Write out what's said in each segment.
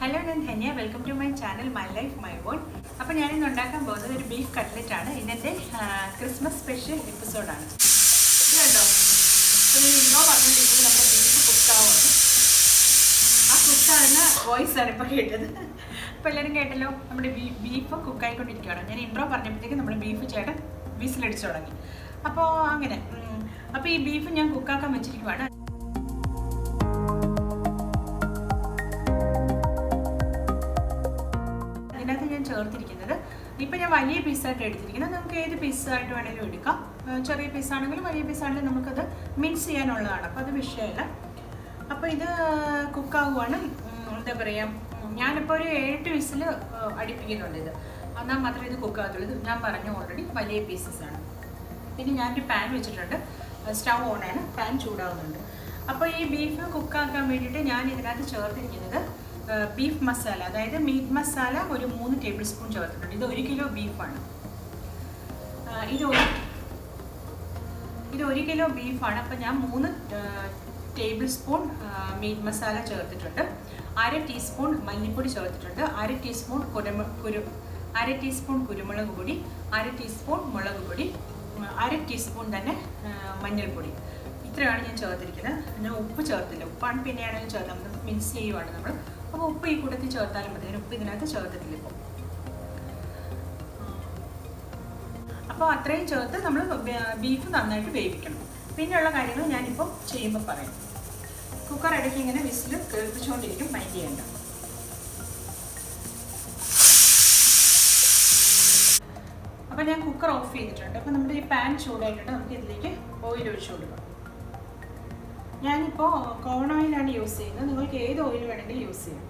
Hello, ഞാൻ Dhanya. Welcome to my channel my life my world. അപ്പോൾ ഞാനിന്ന് ഉണ്ടാക്കാൻ പോകുന്നത് ഒരു ബീഫ് കട്ട്ലറ്റ് ആണ്. ഇന്നത്തെ ക്രിസ്മസ് സ്പെഷ്യൽ എപ്പിസോഡാണ്. ഇത് കണ്ടോ, ഇന്നോ പറഞ്ഞിരിക്കുന്നത് നമ്മുടെ ബീഫ് കുക്കാവാണ്. ആ കുക്കാവുന്ന വോയിസാണ് ഇപ്പോൾ കേട്ടത്. അപ്പോൾ എല്ലാവരും കേട്ടല്ലോ, നമ്മുടെ ബീഫ് കുക്കായിക്കൊണ്ടിരിക്കുകയാണ്. ഞാൻ ഇൻട്രോ പറഞ്ഞപ്പോഴത്തേക്ക് നമ്മുടെ ബീഫ് ചേട്ടൻ വിസിലടിച്ചു തുടങ്ങി. അപ്പോൾ അങ്ങനെ അപ്പോൾ ഈ ബീഫ് ഞാൻ കുക്കാക്കാൻ വെച്ചിരിക്കുവാണ്. ചേർത്തിരിക്കുന്നത് ഇപ്പം ഞാൻ വലിയ പീസായിട്ട് എടുത്തിരിക്കുന്നത്. നമുക്ക് ഏത് പീസായിട്ട് വേണമെങ്കിലും എടുക്കാം. ചെറിയ പീസാണെങ്കിലും വലിയ പീസാണെങ്കിലും നമുക്കത് മിക്സ് ചെയ്യാനുള്ളതാണ്. അപ്പോൾ അത് വിഷയമല്ല. അപ്പോൾ ഇത് കുക്കാവുകയാണ്. എന്താ പറയുക, ഞാനിപ്പോൾ ഒരു 7 വിസിൽ അടുപ്പിക്കുന്നുണ്ട്. ഇത് എന്നാൽ മാത്രമേ ഇത് കുക്കാകത്തുള്ളൂ. ഇത് ഞാൻ പറഞ്ഞു ഓൾറെഡി വലിയ പീസസാണ്. പിന്നെ ഞാനൊരു പാൻ വെച്ചിട്ടുണ്ട്. സ്റ്റൗ ഓണാണ്, പാൻ ചൂടാവുന്നുണ്ട്. അപ്പോൾ ഈ ബീഫ് കുക്കാക്കാൻ വേണ്ടിയിട്ട് ഞാൻ ഇതിനകത്ത് ചേർത്തിരിക്കുന്നത് ബീഫ് മസാല, അതായത് മീറ്റ് മസാല ഒരു 3 ടേബിൾ സ്പൂൺ ചേർത്തിട്ടുണ്ട്. ഇത് 1 കിലോ ബീഫാണ്. ഇത് 1 കിലോ ബീഫാണ്. അപ്പോൾ ഞാൻ 3 ടേബിൾ സ്പൂൺ മീറ്റ് മസാല ചേർത്തിട്ടുണ്ട്. 1/2 ടീസ്പൂൺ മല്ലിപ്പൊടി ചേർത്തിട്ടുണ്ട്. 1/2 ടീസ്പൂൺ കുരുമുളക് പൊടി, 1/2 ടീസ്പൂൺ മുളക് പൊടി, 1/2 ടീസ്പൂൺ തന്നെ മഞ്ഞൾപ്പൊടി. ഇത്രയാണ് ഞാൻ ചേർത്തിരിക്കുന്നത്. ഞാൻ ഉപ്പ് ചേർത്തില്ല. ഉപ്പാണ് പിന്നെയാണെങ്കിലും ചേർത്ത്, നമ്മൾ മിക്സ് ചെയ്യുവാണ് നമ്മൾ. അപ്പോൾ ഉപ്പ് ഈ കൂട്ടത്തിൽ ചേർത്താലും മതി. ഉപ്പ് ഇതിനകത്ത് ചേർത്തിട്ടില്ല ഇപ്പോൾ. അപ്പോൾ അത്രയും ചേർത്ത് നമ്മൾ ബീഫ് നന്നായിട്ട് വേവിക്കണം. പിന്നെയുള്ള കാര്യങ്ങൾ ഞാനിപ്പോൾ ചെയ്യുമ്പോൾ പറയാം. കുക്കർ ഇടയ്ക്ക് ഇങ്ങനെ വിസിൽ കേൾപ്പിച്ചുകൊണ്ടിരിക്കും, മൈൻഡ് ചെയ്യേണ്ട. അപ്പോൾ ഞാൻ കുക്കർ ഓഫ് ചെയ്തിട്ടുണ്ട്. അപ്പോൾ നമ്മുടെ ഈ പാൻ ചൂടായിട്ടുണ്ട്. നമുക്ക് ഇതിലേക്ക് ഓയിൽ ഒഴിച്ചു കൊടുക്കാം. ഞാനിപ്പോൾ കോൺ ഓയിലാണ് യൂസ് ചെയ്യുന്നത്. നിങ്ങൾക്ക് ഏത് ഓയിൽ വേണമെങ്കിലും യൂസ് ചെയ്യാം.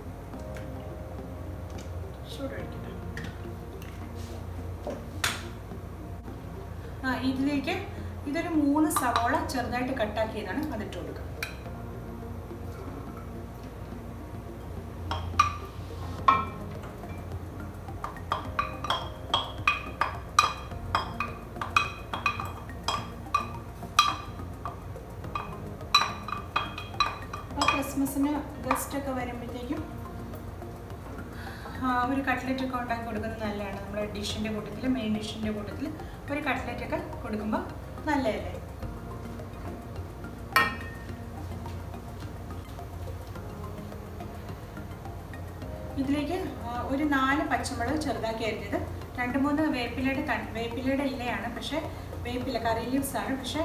ചൂടൊഴിക്കട്ടെ. ഇതിലേക്ക് ഇതൊരു 3 സവോള ചെറുതായിട്ട് കട്ടാക്കിയതാണ്, അതിട്ട് കൊടുക്കുക. ക്രിസ്മസിന് ഗസ്റ്റൊക്കെ വരുമ്പോഴത്തേക്കും ഒരു കട്ട്ലറ്റൊക്കെ ഉണ്ടാക്കി കൊടുക്കുന്നത് നല്ലതാണ്. നമ്മുടെ ഡിഷിൻ്റെ കൂട്ടത്തിൽ, മെയിൻ ഡിഷിൻ്റെ കൂട്ടത്തിൽ ഒരു കട്ട്ലറ്റൊക്കെ കൊടുക്കുമ്പോൾ നല്ലതല്ലേ. ഇതിലേക്ക് ഒരു 4 പച്ചമുളക് ചെറുതാക്കി അരിഞ്ഞത്, 2-3 വേപ്പിലയുടെ ഇലയാണ്. പക്ഷേ വേപ്പില കറി ലീവ്സാണ്. പക്ഷേ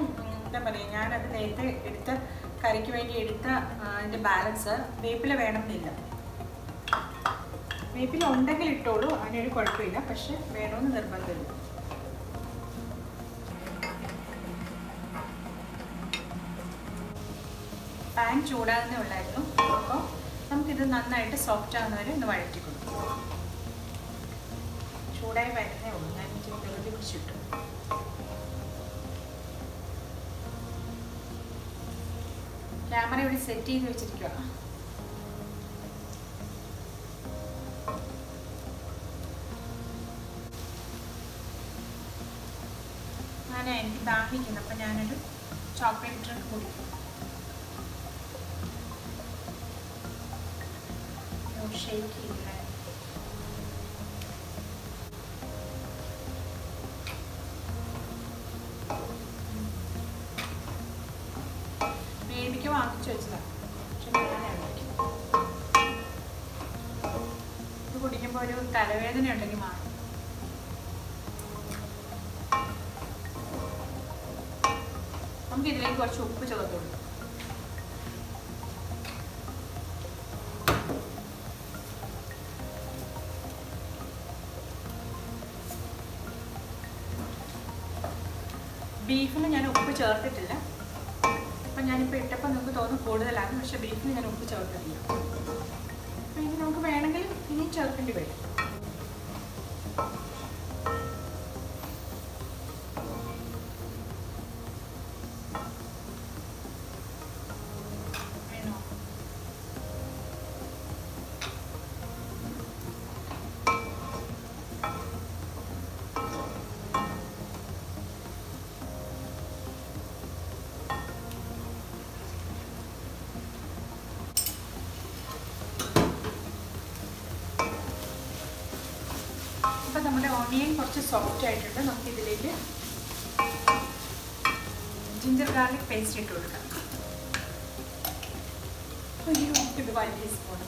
എന്താ പറയുക, ഞാനത് നേരത്തെ എടുത്ത കറിക്ക് വേണ്ടി എടുത്ത അതിൻ്റെ ബാലൻസ്. വേപ്പില വേണമെന്നില്ല. വേപ്പില ഉണ്ടെങ്കിൽ ഇട്ടോളൂ, അതിനൊരു കുഴപ്പമില്ല. പക്ഷെ വേണമെന്ന് നിർബന്ധമില്ല. പാൻ ചൂടാകുന്നേ ഉള്ളായിരുന്നു. അപ്പോൾ നമുക്കിത് നന്നായിട്ട് സോഫ്റ്റ് ആകുന്ന വരെ ഒന്ന് വഴറ്റി കൊടുക്കും. ചൂടായി വരുന്നേ ഉള്ളൂ. ഞാൻ ചെറുതി പിടിച്ചിട്ടു. ക്യാമറ ഇവിടെ സെറ്റ് ചെയ്ത് വെച്ചിരിക്കുക. എനിക്ക് ദാഹിക്കുന്നു. അപ്പം ഞാനൊരു ചോക്ലേറ്റ് ഡ്രിങ്ക് കുടിക്കും. ഷേക്ക് ചെയ്യില്ല. ബേബിക്ക് വാങ്ങിച്ചു വെച്ചതാണ്. പക്ഷെ ഇത് കുടിക്കുമ്പോൾ ഒരു തലവേദന ഉണ്ടെങ്കിൽ മാറും. നമുക്ക് ഇതിലേക്ക് കുറച്ച് ഉപ്പ് ചേർത്ത് കൊടുക്കാം. ബീഫിന് ഞാൻ ഉപ്പ് ചേർത്തിട്ടില്ല. അപ്പം ഞാനിപ്പോൾ ഇട്ടപ്പോൾ നമുക്ക് തോന്നും കൂടുതലാണ്. പക്ഷേ ബീഫിന് ഞാൻ ഉപ്പ് ചേർത്തിട്ടില്ല. അപ്പം ഇനി നമുക്ക് വേണമെങ്കിൽ ഇനിയും ചേർക്കേണ്ടി വരും. അപ്പോൾ നമ്മുടെ ഓണിയൻ കുറച്ച് സോഫ്റ്റ് ആയിട്ടുണ്ട്. നമുക്കിതിലേക്ക് ജിഞ്ചർ ഗാർലിക് പേസ്റ്റ് ഇട്ട് കൊടുക്കാം. ഇത് 1 ടീസ്പൂൺ.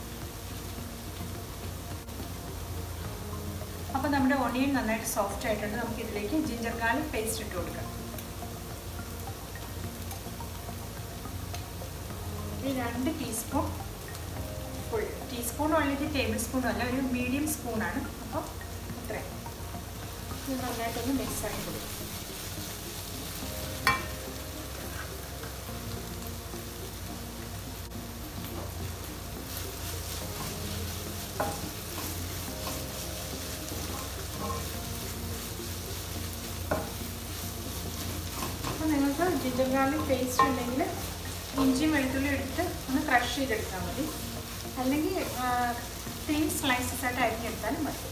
അപ്പോൾ നമ്മുടെ ഓണിയൻ നന്നായിട്ട് സോഫ്റ്റ് ആയിട്ടുണ്ട്. നമുക്കിതിലേക്ക് ജിഞ്ചർ ഗാർലിക് പേസ്റ്റ് ഇട്ട് കൊടുക്കാം. 2 ടീസ്പൂൺ, ഫുൾ ടീസ്പൂണോ അല്ലെങ്കിൽ ടേബിൾ സ്പൂണോ അല്ല, ഒരു മീഡിയം സ്പൂണാണ്. അപ്പോൾ ഇത്രയും ഇത് നന്നായിട്ടൊന്ന് മിക്സ് ആക്കി കൊടുക്കും. അപ്പോൾ നിങ്ങൾക്ക് ജിഞ്ചർ ഗാർലിക് പേസ്റ്റ് ഉണ്ടെങ്കിൽ ഇഞ്ചിയും വെളുത്തുള്ളി എടുത്ത് ഒന്ന് ക്രഷ് ചെയ്തെടുത്താൽ മതി, അല്ലെങ്കിൽ തിൻ സ്ലൈസസ് ആയിട്ട് അരിഞ്ഞെടുത്താലും മതി.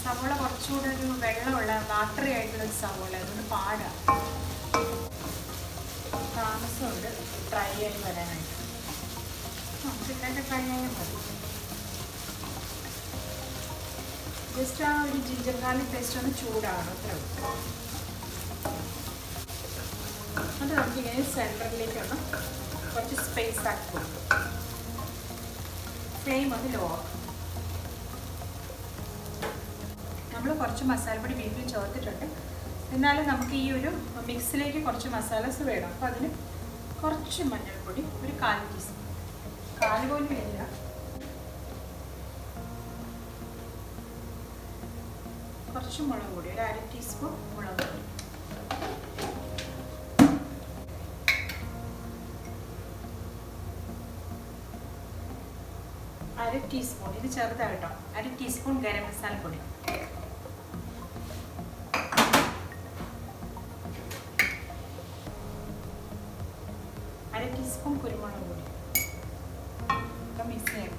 സവോള കുറച്ചുകൂടെ ഒരു വെള്ളമുള്ള വാട്ടറി ആയിട്ടുള്ള സവോള, അതുകൊണ്ട് പാടാണ്, താമസമുണ്ട് ഫ്രൈ ആയി വരാനായിട്ട്. നമുക്കിട്ടായിട്ട് ഫ്രൈ ആയാൽ മതി. ജസ്റ്റ് ആ ഒരു ജിഞ്ചർ ഗാർലിക് പേസ്റ്റ് ഒന്ന് ചൂടാണ് അത്ര. അത് നമുക്കിങ്ങനെ സെൻറ്ററിലേക്കൊന്ന് കുറച്ച് സ്പേസ് ആക്കി കൊടുക്കും. ഫ്ലെയിം ഒന്ന് ലോ ആക്കും. നമ്മൾ കുറച്ച് മസാലപ്പൊടി ബീഫിൽ ചേർത്തിട്ടുണ്ട്, എന്നാലും നമുക്ക് ഈ ഒരു മിക്സിലേക്ക് കുറച്ച് മസാലസ് വേണം. അപ്പോൾ അതിന് കുറച്ച് മഞ്ഞൾപ്പൊടി, ഒരു 1/4 ടീസ്പൂൺ, 1/4 പോലും ഇല്ല, കുറച്ച് മുളക് പൊടി, ഒരു 1/2 ടീസ്പൂൺ മുളക് പൊടി, അര ടീസ്പൂൺ, ഇത് ചെറുതായിട്ടോ, 1/2 ടീസ്പൂൺ ഗരം മസാലപ്പൊടി, 1/2 ടീസ്പൂൺ കുരുമുളക് പൊടി ഒക്കെ മിക്സ് ചെയ്യണം.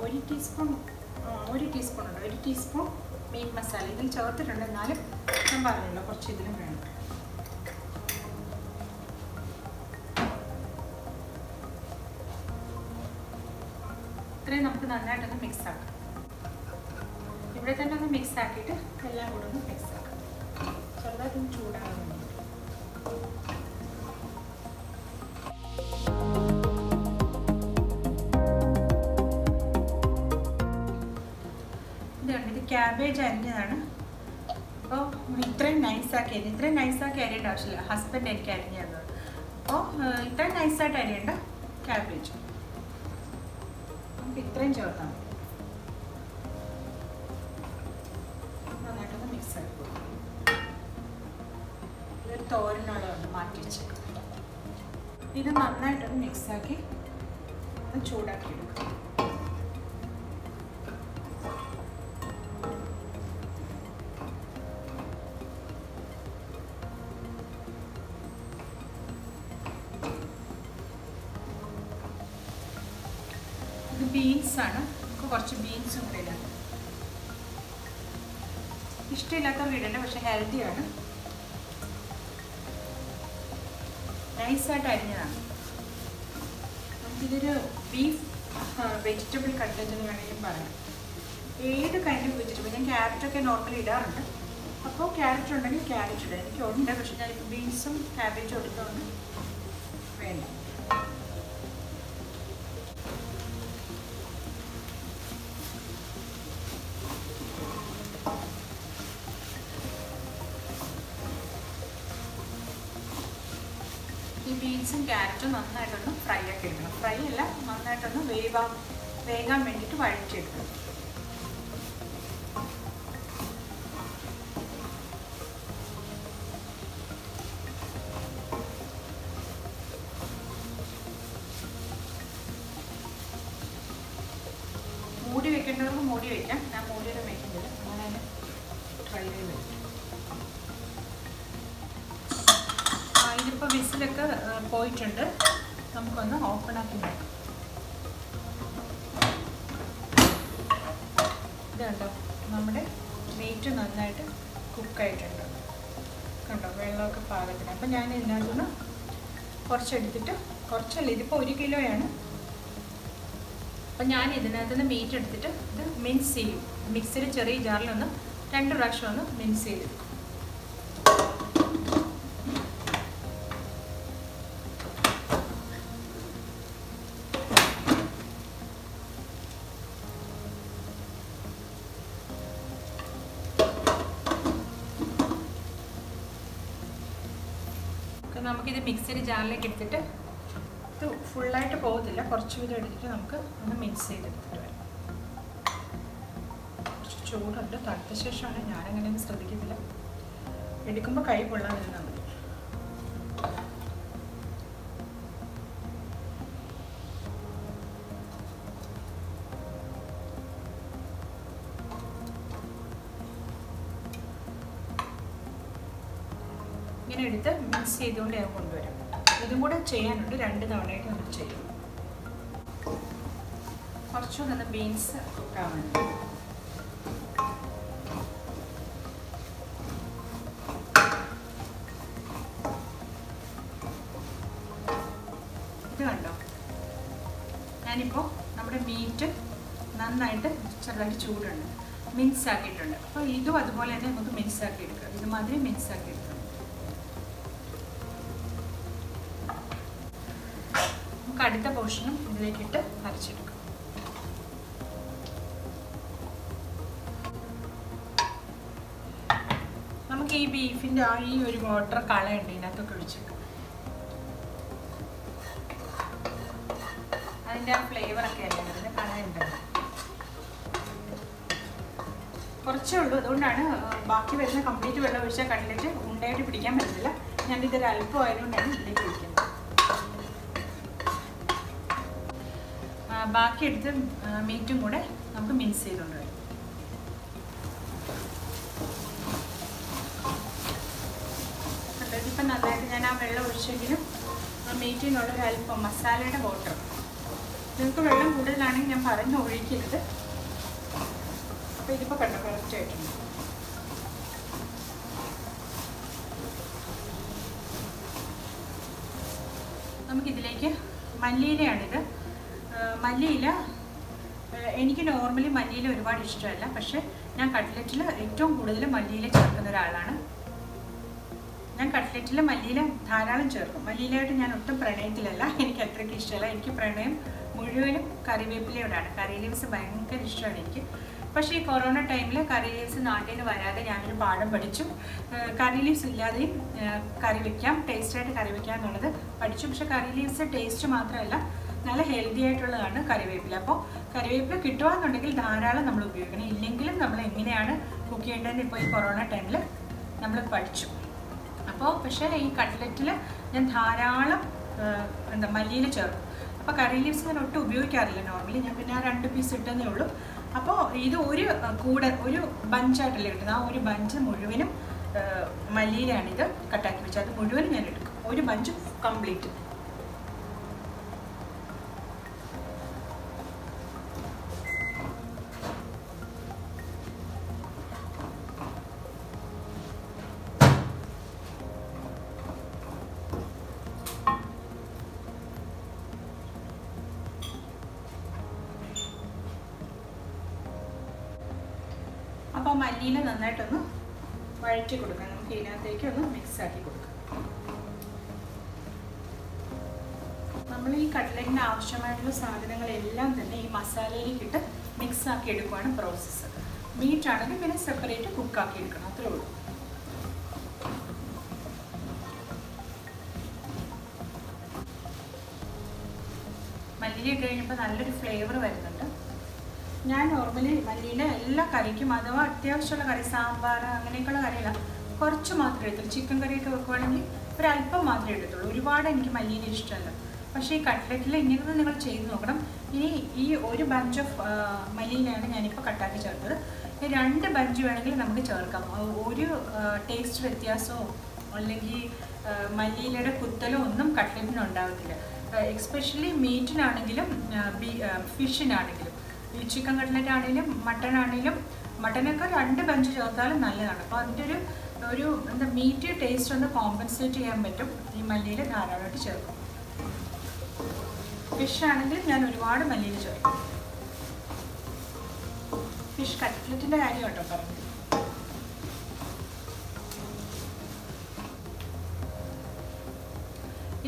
ഒരു ടീസ്പൂൺ ഉണ്ട്, 1 ടീസ്പൂൺ മീറ്റ് മസാല ഇതിൽ ചേർത്തിട്ടുണ്ട്, എന്നാലും ഞാൻ പറഞ്ഞല്ലോ കുറച്ച് ഇതിലും വേണം. ഇത്രയും നമുക്ക് നന്നായിട്ടൊന്ന് മിക്സ് ആക്കാം. ഇവിടെ തന്നെ ഒന്ന് മിക്സ് ആക്കിയിട്ട് എല്ലാം കൂടെ ഒന്ന് മിക്സ് ആക്കാം. ചെറുതായിട്ടൊന്ന് ചൂടാകാൻ വേണ്ടി. ഇതുണ്ട്, ഇത് ക്യാബേജ് അരിഞ്ഞതാണ്. അപ്പോൾ ഇത്രയും നൈസാക്കി അരിയേണ്ട ആവശ്യമില്ല, ഹസ്ബൻഡ് എനിക്ക് അരിഞ്ഞു തന്നത്. അപ്പോൾ ഇത്രയും നൈസായിട്ട് അരിയേണ്ട ക്യാബേജ് നമുക്ക് ഇത്രയും ചേർത്താൽ മതി. നന്നായിട്ടൊന്ന് മിക്സ് ആക്കി കൊടുക്കും. ഇതൊരു തോരനുള്ളതുണ്ട് മാറ്റി വെച്ച്. ഇത് നന്നായിട്ടൊന്ന് മിക്സാക്കി ഒന്ന് ചൂടാക്കി എടുക്കും. ഇത് ബീൻസാണ്, നമുക്ക് കുറച്ച് ബീൻസും കൂടെ ഇടാം. ഇഷ്ടമില്ലാത്തവർ ഇടണ്ട, പക്ഷെ ഹെൽത്തിയാണ്. നൈസായിട്ട് അരിഞ്ഞതാണ്. നമുക്കിതൊരു ബീഫ് വെജിറ്റബിൾ കട്ട്ലറ്റ് എന്ന് വേണമെങ്കിലും പറയാം. ഏത് കൈൻഡ് ഓഫ് വെജിറ്റബിൾ, ഞാൻ ക്യാരറ്റൊക്കെ നോർമലി ഇടാറുണ്ട്. അപ്പോൾ ക്യാരറ്റ് ഉണ്ടെങ്കിൽ ക്യാരറ്റ് ഇടാം, എനിക്കുണ്ട്. പക്ഷെ ഞാനിപ്പോൾ ബീൻസും ക്യാബേജും എടുത്തുകൊണ്ട് വേണ്ട. ഈ ബീൻസും ക്യാരറ്റും നന്നായിട്ടൊന്ന് ഫ്രൈ ആക്കി എടുക്കണം. ഫ്രൈ അല്ല, നന്നായിട്ടൊന്ന് വേകാൻ വേണ്ടിയിട്ട് വഴറ്റിയെടുക്കണം. മൂടി വെക്കേണ്ടവർക്ക് മൂടി വയ്ക്കാം, ഞാൻ മൂടിയൊന്നും വയ്ക്കുന്നില്ല, അങ്ങനെ ട്രൈ ചെയ്ത് വയ്ക്കും. വിസിലൊക്കെ പോയിട്ടുണ്ട്. നമുക്കൊന്ന് ഓപ്പൺ ആക്കി നോക്കാം. ഇത് കണ്ടോ, നമ്മുടെ മീറ്റ് നന്നായിട്ട് കുക്കായിട്ടുണ്ട്. കണ്ടോ, വെള്ളമൊക്കെ പാകത്തിന്. അപ്പം ഞാൻ ഇതിനകത്തുനിന്ന് കുറച്ചെടുത്തിട്ട്, കുറച്ചല്ല, ഇതിപ്പോൾ 1 കിലോയാണ്. അപ്പം ഞാൻ ഇതിനകത്തുനിന്ന് മീറ്റ് എടുത്തിട്ട് ഇത് മിക്സ് ചെയ്യും. മിക്സിയിൽ ചെറിയ ജാറിലൊന്ന് 2 പ്രാവശ്യം ഒന്ന് മിക്സ് ചെയ്തെടുക്കും. നമുക്കിത് മിക്സിയുടെ ജാറിലേക്ക് എടുത്തിട്ട്, ഇത് ഫുള്ളായിട്ട് പോകത്തില്ല, കുറച്ച് വീതം എടുത്തിട്ട് നമുക്ക് ഒന്ന് മിക്സ് ചെയ്തെടുത്തിട്ട് വരാം. കുറച്ച് ചൂടുണ്ട്, തണുത്ത ശേഷമാണ്. ഞാനങ്ങനെയൊന്നും ശ്രദ്ധിക്കത്തില്ല, എടുക്കുമ്പോൾ കൈ കൊള്ളാതിരുന്നാൽ മതി. ഇങ്ങനെ എടുത്ത് മിക്സ് ചെയ്തുകൊണ്ട് ഞാൻ കൊണ്ടുവരാം. ഇതും കൂടെ ചെയ്യാനുണ്ട്, 2 തവണയായിട്ട് നമ്മൾ ചെയ്യും. കുറച്ചുകൂടെ ബീൻസ് കുക്കാവുന്നുണ്ട്. ഇത് കണ്ടോ, ഞാനിപ്പോൾ നമ്മുടെ മീറ്റ് നന്നായിട്ട് ചെറുതായിട്ട് ചൂടുണ്ട്, മിക്സ് ആക്കിയിട്ടുണ്ട്. അപ്പോൾ ഇതും അതുപോലെ തന്നെ നമുക്ക് മിക്സ് ആക്കി എടുക്കാം. ഇതുമാതിരി മിക്സ് ആക്കി എടുക്കാം. അടുത്ത പോർഷനും ഇതിലേക്കിട്ട് അരച്ചെടുക്കും. നമുക്ക് ഈ ബീഫിൻ്റെ ഈ ഒരു വാട്ടർ കളയുണ്ട്, ഇതിനകത്തൊക്കെ ഒഴിച്ചേക്കും. അതിൻ്റെ ആ ഫ്ലേവറൊക്കെ അല്ലേ അതിൻ്റെ കളയുണ്ട്. കുറച്ചേ ഉള്ളൂ, അതുകൊണ്ടാണ് ബാക്കി വരുന്ന കംപ്ലീറ്റ് വെള്ളം ഒഴിച്ചാൽ കണ്ടിട്ട് ഉണ്ടായിട്ട് പിടിക്കാൻ പറ്റില്ല. ഞാനിതൊരു അല്പം ആയതുകൊണ്ടാണ് ഇതിലേക്ക് ഒഴിക്കുന്നത്. ബാക്കി എടുത്ത് മീറ്റും കൂടെ നമുക്ക് മിക്സ് ചെയ്തുകൊണ്ട് വരും. ഇതിപ്പം നന്നായിട്ട് ഞാൻ ആ വെള്ളം ഒഴിച്ചെങ്കിലും ആ മീറ്റിനുള്ളൊരു അല്പം മസാലയുടെ വാട്ടർ. നിങ്ങൾക്ക് വെള്ളം കൂടുതലാണെങ്കിൽ ഞാൻ പറഞ്ഞ് ഒഴിക്കരുത്. അപ്പോൾ ഇതിപ്പോൾ കണ്ടോ കറക്റ്റ് ആയിട്ടുണ്ട്. നമുക്കിതിലേക്ക് മല്ലിയിലയാണിത്. മല്ലിയില എനിക്ക് നോർമലി മല്ലിയില ഒരുപാട് ഇഷ്ടമല്ല, പക്ഷേ ഞാൻ കട്ട്ലറ്റിൽ ഏറ്റവും കൂടുതൽ മല്ലിയില ചേർക്കുന്ന ഒരാളാണ്. ഞാൻ കട്ട്ലറ്റിൽ മല്ലിയില ധാരാളം ചേർക്കും. മല്ലിയിലയായിട്ട് ഞാൻ ഒട്ടും പ്രണയത്തിലല്ല, എനിക്ക് അത്രയ്ക്ക് ഇഷ്ടമല്ല. എനിക്ക് പ്രണയം മുഴുവനും കറിവേപ്പിലയോടാണ്. കറി ലീവ്സ് ഭയങ്കര ഇഷ്ടമാണ് എനിക്ക്. പക്ഷേ ഈ കൊറോണ ടൈമിൽ കറി ലീവ്സ് നാട്ടിൽ നിന്ന് വരാതെ ഞാനൊരു പാഠം പഠിച്ചു. കറി ലീവ്സ് ഇല്ലാതെയും കറി വയ്ക്കാം, ടേസ്റ്റായിട്ട് കറി വയ്ക്കാം എന്നുള്ളത് പഠിച്ചു. പക്ഷേ കറി ലീവ്സ് ടേസ്റ്റ് മാത്രമല്ല, നല്ല ഹെൽത്തി ആയിട്ടുള്ളതാണ് കറിവേപ്പില. അപ്പോൾ കറിവേപ്പില കിട്ടുകയെന്നുണ്ടെങ്കിൽ ധാരാളം നമ്മൾ ഉപയോഗിക്കണം. ഇല്ലെങ്കിലും നമ്മൾ എങ്ങനെയാണ് കുക്ക് ചെയ്യേണ്ടതെന്ന് ഇപ്പോൾ ഈ കൊറോണ ടൈമിൽ നമ്മൾ പഠിച്ചു. അപ്പോൾ പക്ഷേ ഈ കട്ട്ലറ്റിൽ ഞാൻ ധാരാളം മല്ലിയില ചേർക്കും. അപ്പോൾ കറി ലീവ്സ് ഞാൻ ഒട്ടും ഉപയോഗിക്കാറില്ല നോർമലി. ഞാൻ പിന്നെ ആ 2 പീസ് ഇട്ടതേ ഉള്ളൂ. അപ്പോൾ ഇത് ഒരു ബഞ്ചായിട്ടല്ലേ കിട്ടുന്നത്. ആ ഒരു ബഞ്ച് മുഴുവനും മല്ലിയിലാണിത് കട്ടാക്കി വെച്ചത്. അത് മുഴുവനും ഞാൻ എടുക്കും, ഒരു ബഞ്ച് കംപ്ലീറ്റ്. അപ്പോൾ മല്ലിയില നന്നായിട്ടൊന്ന് വഴറ്റി കൊടുക്കാം. നമുക്ക് ഇതിനകത്തേക്ക് ഒന്ന് മിക്സ് ആക്കി കൊടുക്കാം. നമ്മൾ ഈ കട്ട്ലറ്റിന് ആവശ്യമായിട്ടുള്ള സാധനങ്ങളെല്ലാം തന്നെ ഈ മസാലയിലേക്കിട്ട് മിക്സ് ആക്കി എടുക്കുകയാണ് പ്രോസസ്സ്. മീറ്റ് ആണെങ്കിൽ പിന്നെ സെപ്പറേറ്റ് കുക്കാക്കി എടുക്കണം, അത്രേ ഉള്ളൂ. മല്ലിയില ഇട്ട് കഴിഞ്ഞപ്പോൾ നല്ലൊരു ഫ്ലേവർ വരുന്നുണ്ട്. ഞാൻ നോർമലി മല്ലിയില എല്ലാ കറിക്കും, അഥവാ അത്യാവശ്യമുള്ള കറി, സാമ്പാർ അങ്ങനെയൊക്കെയുള്ള കറിയില്ല, കുറച്ച് മാത്രമേ എടുത്തുള്ളൂ. ചിക്കൻ കറിയൊക്കെ വെക്കുവാണെങ്കിൽ ഒരല്പം മാത്രമേ എടുത്തുള്ളൂ. ഒരുപാട് എനിക്ക് മല്ലിയില ഇഷ്ടമല്ല. പക്ഷേ ഈ കട്ട്ലറ്റിൽ ഇങ്ങനെ നിങ്ങൾ ചെയ്ത് നോക്കണം. ഇനി ഈ ഒരു ബഞ്ച് ഓഫ് മല്ലിയിലാണ് ഞാനിപ്പോൾ കട്ടാക്കി ചേർത്തത്. 2 ബഞ്ച് വേണമെങ്കിൽ നമുക്ക് ചേർക്കാം. ഒരു ടേസ്റ്റ് വ്യത്യാസമോ അല്ലെങ്കിൽ മല്ലിയിലയുടെ കുത്തലോ ഒന്നും കട്ട്ലറ്റിന് ഉണ്ടാകത്തില്ല. എക്സ്പെഷ്യലി മീറ്റിനാണെങ്കിലും ഫിഷിനാണെങ്കിലും, ഈ ചിക്കൻ കട്ട്ലറ്റ് ആണെങ്കിലും മട്ടൺ ആണെങ്കിലും, മട്ടനൊക്കെ 2 ബഞ്ച് ചേർത്താലും നല്ലതാണ്. അപ്പോൾ അതിൻ്റെ ഒരു എന്താ മീറ്റ് ടേസ്റ്റ് ഒന്ന് കോമ്പൻസേറ്റ് ചെയ്യാൻ പറ്റും ഈ മല്ലിയിൽ ധാരാളമായിട്ട് ചേർക്കും. ഫിഷ് ആണെങ്കിൽ ഞാൻ ഒരുപാട് മല്ലിയിൽ ചേർക്കും. ഫിഷ് കട്ട്ലറ്റിൻ്റെ കാര്യം കേട്ടോ പറഞ്ഞത്.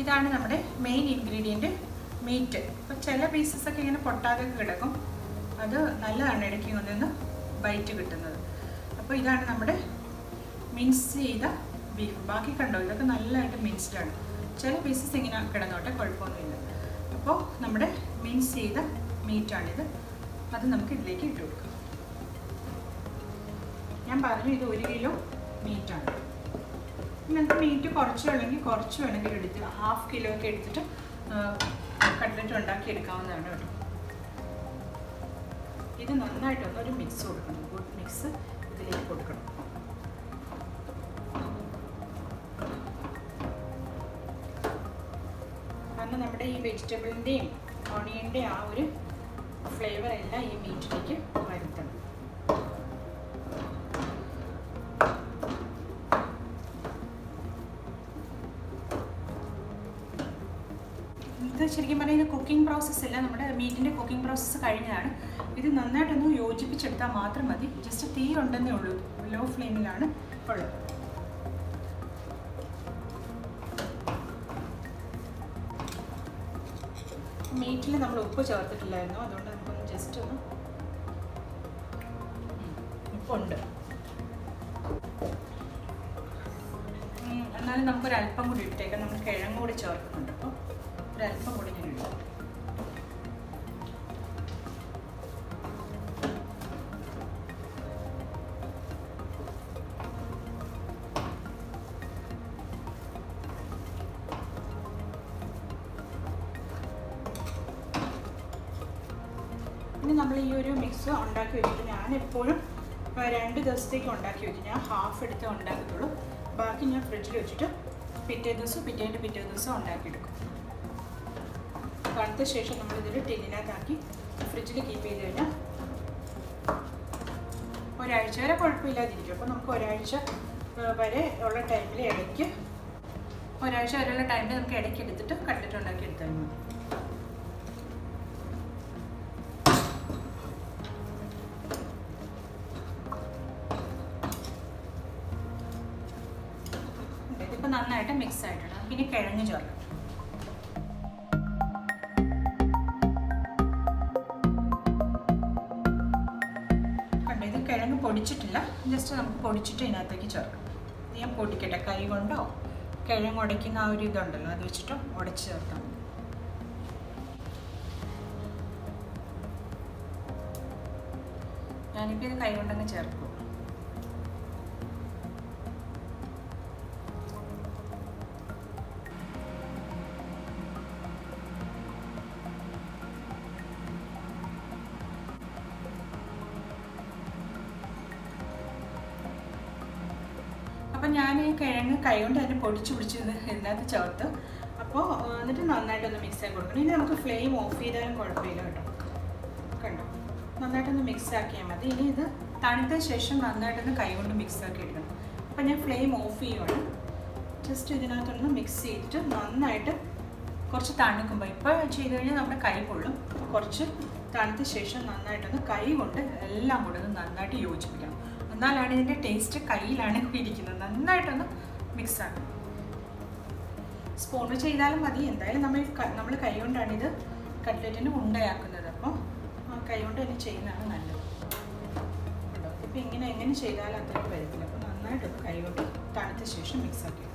ഇതാണ് നമ്മുടെ മെയിൻ ഇൻഗ്രീഡിയൻറ്റ് മീറ്റ്. അപ്പോൾ ചില പീസസൊക്കെ ഇങ്ങനെ പൊട്ടാതെ കിടക്കും, അത് നല്ലതാണ് ഇടയ്ക്ക് കൊണ്ടുവന്ന് ബൈറ്റ് കിട്ടുന്നത്. അപ്പോൾ ഇതാണ് നമ്മുടെ മിൻസ് ചെയ്ത ബീഫ്. ബാക്കി കണ്ടോ, ഇതൊക്കെ നല്ലതായിട്ട് മിൻസ്ഡാണ്. ചില പീസസ് ഇങ്ങനെ കിടന്നോട്ടെ, കുഴപ്പമൊന്നുമില്ല. അപ്പോൾ നമ്മുടെ മിൻസ് ചെയ്ത മീറ്റാണിത്. അത് നമുക്ക് ഇതിലേക്ക് ഇട്ട് കൊടുക്കാം. ഞാൻ പറഞ്ഞു ഇത് 1 കിലോ മീറ്റാണ്. നിങ്ങൾക്ക് മീറ്റ് കുറച്ച് വേണമെങ്കിൽ എടുത്ത് 1/2 കിലോ ഒക്കെ എടുത്തിട്ട് കട്ട്ലറ്റ് ഉണ്ടാക്കി എടുക്കാവുന്നതാണ് കേട്ടോ. ഇത് നന്നായിട്ടൊന്നൊരു മിക്സ് കൊടുക്കണം. ഗുഡ് മിക്സ് ഇതിലേക്ക് കൊടുക്കണം. കാരണം നമ്മുടെ ഈ വെജിറ്റബിളിൻ്റെയും ഓണിയൻ്റെയും ആ ഒരു ഫ്ലേവർ എല്ലാം ഈ മീറ്റിലേക്ക് വരുത്തണം. ഇത് ശരിക്കും പറഞ്ഞാൽ ഇത് കുക്കിംഗ് പ്രോസസ്സ് അല്ല, നമ്മുടെ മീറ്റിൻ്റെ കുക്കിംഗ് പ്രോസസ്സ് കഴിഞ്ഞതാണ്. ഇത് നന്നായിട്ടൊന്ന് യോജിപ്പിച്ചെടുത്താൽ മാത്രം മതി. ജസ്റ്റ് തീ ഉണ്ടെന്നേ ഉള്ളൂ, ലോ ഫ്ലെയിമിലാണ് ഉള്ളത്. മീറ്റിൽ നമ്മൾ ഉപ്പ് ചേർത്തിട്ടില്ലായിരുന്നു, അതുകൊണ്ട് നമുക്കൊന്ന് ജസ്റ്റ് ഒന്ന് ഉപ്പുണ്ട്. എന്നാലും നമുക്കൊരല്പം കൂടി ഇട്ടേക്കാം. നമ്മൾ കിഴങ്ങ് കൂടി ചേർക്കുന്നുണ്ട്, അപ്പോൾ ഒരല്പം കൂടി ഞാൻ ഇടും. ഇനി നമ്മൾ ഈ ഒരു മിക്സ് ഉണ്ടാക്കി വെച്ചിട്ട് ഞാൻ എപ്പോഴും 2 ദിവസത്തേക്ക് ഉണ്ടാക്കി വെക്കും. ഞാൻ ഹാഫ് എടുത്ത് ഉണ്ടാക്കത്തുള്ളൂ, ബാക്കി ഞാൻ ഫ്രിഡ്ജിൽ വെച്ചിട്ട് പിറ്റേ ദിവസം ഉണ്ടാക്കിയെടുക്കും. തണുത്ത ശേഷം നമ്മളിതൊരു ടിന്നിനകത്താക്കി ഫ്രിഡ്ജിൽ കീപ്പ് ചെയ്ത് കഴിഞ്ഞാൽ ഒരാഴ്ച വരെ കുഴപ്പമില്ലാതിരിക്കും. അപ്പോൾ നമുക്ക് ഒരാഴ്ച വരെ ഉള്ള ടൈമിൽ നമുക്ക് ഇടയ്ക്ക് എടുത്തിട്ട് കട്ട്ലറ്റ് ഉണ്ടാക്കി എടുത്താൽ മതി. ഇതിപ്പോൾ നന്നായിട്ട് മിക്സ് ആയിട്ടുണ്ട്. പിന്നെ കിഴങ്ങ് ചേർക്കാം. കിഴങ്ങ് പൊടിച്ചിട്ടില്ല, ജസ്റ്റ് നമുക്ക് പൊടിച്ചിട്ട് ഇതിനകത്തേക്ക് ചേർക്കാം. ഇത് ഞാൻ പൊടിക്കട്ടെ, കൈ കൊണ്ടോ കിഴങ്ങ് ഉടയ്ക്കുന്ന ആ ഒരു ഇതുണ്ടല്ലോ അത് വെച്ചിട്ടോ ഉടച്ച് ചേർക്കാം. ഞാനിപ്പോൾ ഇത് കൈ കൊണ്ടങ്ങ് ചേർക്കും. അപ്പം ഞാൻ ഈ കിഴങ്ങ് കൈകൊണ്ട് തന്നെ പൊടിച്ച് ഇതിനകത്ത് ചേർത്ത്. അപ്പോൾ എന്നിട്ട് നന്നായിട്ടൊന്ന് മിക്സ് ആക്കി കൊടുക്കണം. ഇനി നമുക്ക് ഫ്ലെയിം ഓഫ് ചെയ്താലും കുഴപ്പമില്ല കേട്ടോ. കണ്ടോ, നന്നായിട്ടൊന്ന് മിക്സ് ആക്കിയാൽ മതി. ഇനി ഇത് തണുത്ത ശേഷം നന്നായിട്ടൊന്ന് കൈകൊണ്ട് മിക്സ് ആക്കി എടുക്കണം. അപ്പം ഞാൻ ഫ്ലെയിം ഓഫ് ചെയ്യുവാണ്. ജസ്റ്റ് ഇതിനകത്തൊന്ന് മിക്സ് ചെയ്തിട്ട് നന്നായിട്ട് കുറച്ച് തണുക്കുമ്പോൾ, ഇപ്പോൾ ചെയ്ത് കഴിഞ്ഞാൽ നമ്മുടെ കൈ പൊള്ളും. കുറച്ച് തണുത്ത ശേഷം നന്നായിട്ടൊന്ന് കൈ കൊണ്ട് എല്ലാം കൂടെ ഒന്ന് നന്നായിട്ട് യോജിപ്പിക്കണം. എന്നാലാണ് ഇതിൻ്റെ ടേസ്റ്റ് കയ്യിലാണ് ഇരിക്കുന്നത്. നന്നായിട്ടൊന്ന് മിക്സ് ആക്കണം. സ്പൂൺ ചെയ്താലും മതി. എന്തായാലും നമ്മൾ കൈ കൊണ്ടാണ് ഇത് കട്ട്ലറ്റിന് ഉണ്ടയാക്കുന്നത്. അപ്പോൾ കൈ കൊണ്ട് തന്നെ ചെയ്യുന്നതാണ് നല്ലത്. ഇപ്പോൾ എങ്ങനെ ചെയ്താലും അത്രയ്ക്ക് വരത്തില്ല. അപ്പോൾ നന്നായിട്ടൊന്ന് കൈ കൊണ്ട് തണുത്ത ശേഷം മിക്സ് ആക്കി എടുക്കാം.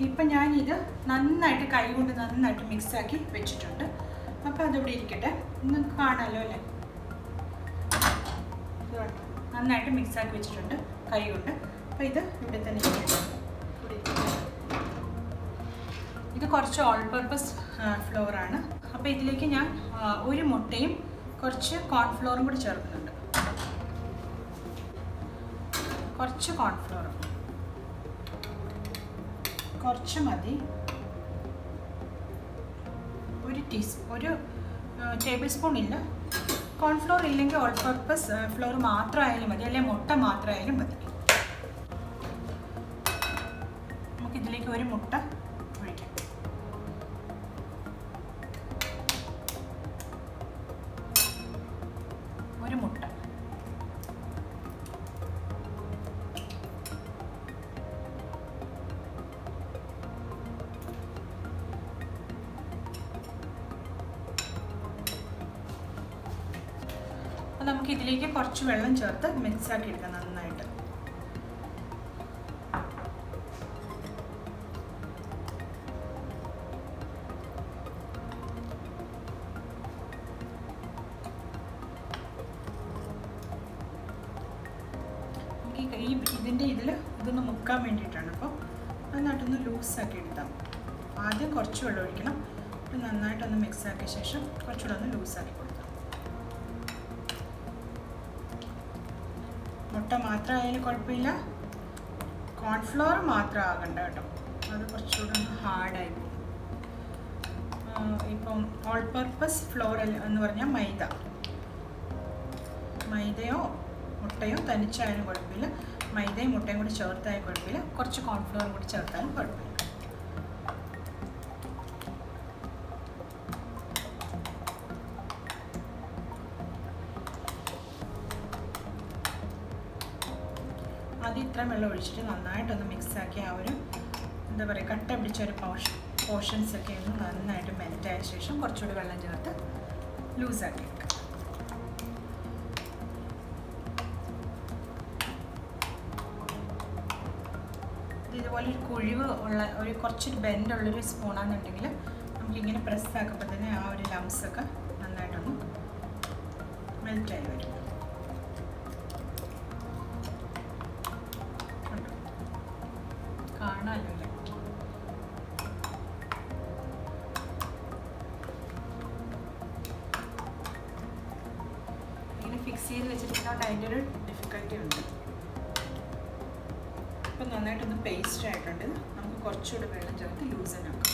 ഇപ്പം ഞാനിത് നന്നായിട്ട് കൈ കൊണ്ട് നന്നായിട്ട് മിക്സാക്കി വെച്ചിട്ടുണ്ട്. അപ്പോൾ അതിവിടെ ഇരിക്കട്ടെ, നിങ്ങൾക്ക് കാണാമല്ലോ അല്ലേ. നന്നായിട്ട് മിക്സാക്കി വെച്ചിട്ടുണ്ട് കൈ കൊണ്ട്. അപ്പോൾ ഇത് ഇവിടെ തന്നെ ഇരിക്കട്ടെ. ഇത് കുറച്ച് ഓൾ പർപ്പസ് ഫ്ലോറാണ്. അപ്പോൾ ഇതിലേക്ക് ഞാൻ ഒരു മുട്ടയും കുറച്ച് കോൺഫ്ലോറും കൂടി ചേർക്കുന്നുണ്ട്. കുറച്ച് കോൺഫ്ലോർ, കുറച്ച് മതി. ഒരു ടേബിൾ സ്പൂൺ ഇല്ല. കോൺഫ്ലോർ ഇല്ലെങ്കിൽ ഓൾ പർപ്പസ് ഫ്ലോർ മാത്രമായാലും മതി, അല്ലെങ്കിൽ മുട്ട മാത്രമായാലും മതി. നമുക്കിതിലേക്ക് ഒരു മുട്ട ഒഴിക്കാം. ഒരു മുട്ട. അപ്പോൾ നമുക്ക് ഇതിലേക്ക് കുറച്ച് വെള്ളം ചേർത്ത് മിക്സ് ആക്കി എടുക്കാം നന്നായിട്ട്. ഇതൊന്ന് മുക്കാൻ വേണ്ടിയിട്ടാണ്. അപ്പോൾ നന്നായിട്ടൊന്ന് ലൂസാക്കി എടുത്താൽ ആദ്യം കുറച്ച് വെള്ളം ഒഴിക്കണം. നന്നായിട്ടൊന്ന് മിക്സ് ആക്കിയ ശേഷം കുറച്ചുകൂടെ ഒന്ന് ലൂസാക്കി കൊടുക്കാം. മുട്ട മാത്രമായാലും കുഴപ്പമില്ല, കോൺഫ്ലോർ മാത്രം ആകണ്ട കേട്ടോ, അത് കുറച്ചുകൂടെ ഒന്ന് ഹാർഡായി പോകും. ഇപ്പം ഓൾ പർപ്പസ് ഫ്ലോർ എന്ന് പറഞ്ഞാൽ മൈദയോ മുട്ടയോ തനിച്ചായാലും കുഴപ്പമില്ല, മൈദയും മുട്ടയും കൂടി ചേർത്തായാലും കുഴപ്പമില്ല, കുറച്ച് കോൺഫ്ലോറും കൂടി ചേർത്താലും കുഴപ്പമില്ല. ആദ്യം ഇത്രയും വെള്ളം ഒഴിച്ചിട്ട് നന്നായിട്ടൊന്ന് മിക്സാക്കി ആ ഒരു എന്താ പറയുക കട്ട പിടിച്ച ഒരു പോർഷൻസൊക്കെ ഒന്ന് നന്നായിട്ട് മെൽറ്റായ ശേഷം കുറച്ചുകൂടി വെള്ളം ചേർത്ത് ലൂസാക്കി എടുക്കാം. ഇതുപോലെ ഒരു കുഴിവ് ഉള്ള ഒരു കുറച്ചൊരു ബെൻഡുള്ളൊരു സ്പൂണാണെന്നുണ്ടെങ്കിൽ നമുക്കിങ്ങനെ പ്രസ്സാക്കുമ്പോൾ തന്നെ ആ ഒരു ലംസൊക്കെ നന്നായിട്ടൊന്ന് മെൽറ്റായി വരും. കാണാമല്ലോ അല്ലേ? ഇങ്ങനെ ഫിക്സ് ചെയ്ത് വെച്ചിരിക്കുന്നതുകൊണ്ട് അതിൻ്റെ ഒരു ഡിഫിക്കൽട്ടി ഉണ്ട്. ഇപ്പം നന്നായിട്ടൊന്ന് പേസ്റ്റ് ആയിട്ടുണ്ട്. നമുക്ക് കുറച്ചുകൂടി വെള്ളം ചേർത്ത് ലൂസനാക്കാം.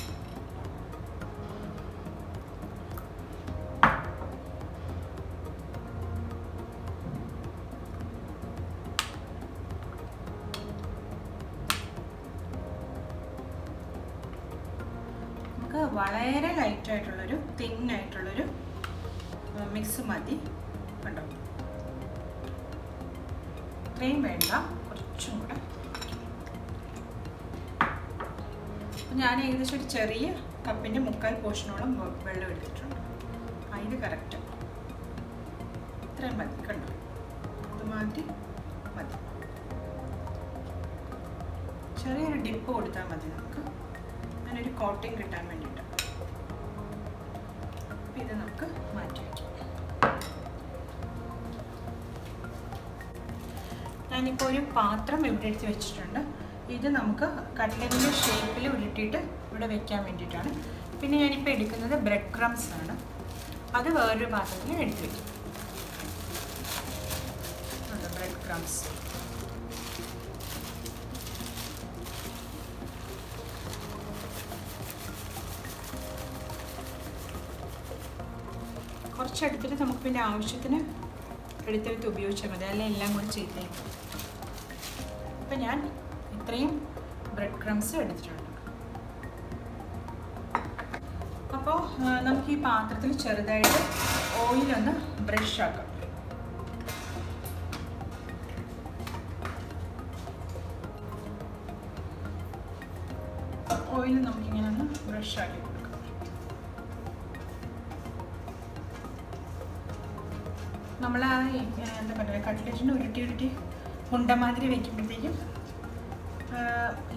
നമുക്ക് വളരെ ലൈറ്റായിട്ടുള്ളൊരു തിന്നായിട്ടുള്ളൊരു മിക്സ് മതി. കണ്ടോ, ഇത്രയും വേണ്ട, കുറച്ചും കൂടെ. ഞാൻ ഏകദേശം ഒരു ചെറിയ കപ്പിൻ്റെ 3/4 പോർഷനോളം വെള്ളം എടുത്തിട്ടുണ്ട്. ഇത് കറക്റ്റ് ഇത്രയും മതി. കണ്ടോ, അതുമാതിരി മതി. ചെറിയൊരു ഡിപ്പ് കൊടുത്താൽ മതി നമുക്ക്, അതിനൊരു കോട്ടിങ് കിട്ടാൻ വേണ്ടിയിട്ട്. അപ്പം ഇത് നമുക്ക് മാറ്റി വയ്ക്കാം. ഞാനിപ്പോൾ ഒരു പാത്രം ഇവിടെ എടുത്ത് വെച്ചിട്ടുണ്ട്. ഇത് നമുക്ക് കട്ട്ലറ്റിൻ്റെ ഷേപ്പിൽ ഉരുട്ടിയിട്ട് ഇവിടെ വെക്കാൻ വേണ്ടിയിട്ടാണ്. പിന്നെ ഞാനിപ്പോൾ എടുക്കുന്നത് ബ്രെഡ് ക്രംസ് ആണ്. അത് വേറൊരു പാത്രത്തിൽ എടുത്ത് വയ്ക്കും. ബ്രെഡ് ക്രംസ് കുറച്ചെടുത്തിട്ട് നമുക്ക് പിന്നെ ആവശ്യത്തിന് എടുത്തെടുത്ത് ഉപയോഗിച്ചാൽ മതി, അല്ലെങ്കിൽ എല്ലാം കൂടി ചെയ്തേക്കും. അപ്പം ഞാൻ ഇത്രയും ബ്രെഡ് ക്രംസ് എടുത്തിട്ടുണ്ട്. അപ്പോൾ നമുക്ക് ഈ പാത്രത്തിൽ ചെറുതായിട്ട് ഓയിലൊന്ന് ബ്രഷ് ആക്കാം. ഓയിൽ നമുക്കിങ്ങനെ ഒന്ന് ബ്രഷ് ആക്കി കൊടുക്കാം. നമ്മൾ ആ എന്താ പറയുക കട്ട്ലറ്റിന് ഉരുട്ടി ഉണ്ടമാതിരി വയ്ക്കുമ്പോഴത്തേക്കും